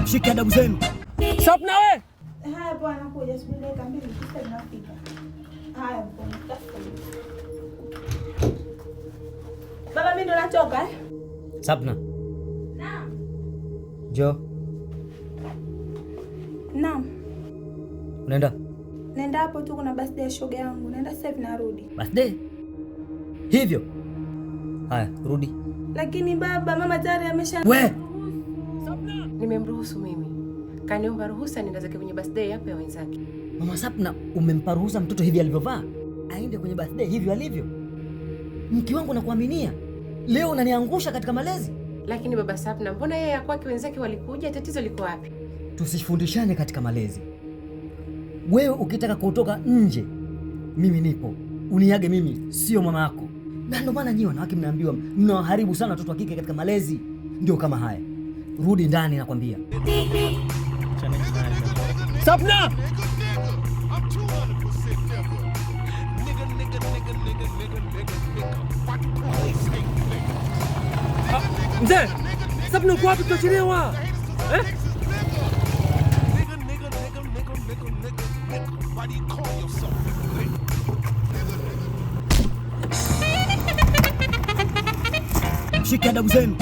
Mshike adabu zenu. Sapna we. Haya bwana, kuja subiri dakika mbili kisha tunafika. Haya bwana. Baba mimi ndo natoka Sapna. Naam. Jo. Naam. Unaenda? Naenda hapo tu, kuna birthday ya shoga yangu. Naenda sasa hivi narudi. Birthday? Hivyo? Haya, rudi. Lakini baba, mama tayari amesha. We. Nimemruhusu mimi. Kaniomba ruhusa niende zake kwenye birthday hapo ya wenzake. Mama Sapna, umempa ruhusa mtoto hivi alivyovaa? Aende kwenye birthday hivyo alivyo? Mke wangu nakuaminia. Leo unaniangusha katika malezi. Lakini baba Sapna, mbona yeye ya kwake wenzake walikuja? Tatizo liko wapi? Tusifundishane katika malezi. Wewe ukitaka kutoka nje, mimi nipo. Uniage mimi, sio mama yako. Na ndio maana nyinyi wanawake mnaambiwa mnawaharibu sana watoto wa kike katika malezi. Ndio kama haya. Rudi ndani nakwambia. Sapna! Mzee! Sapna uko wapi? Tutachelewa. Mshike adabu zenu.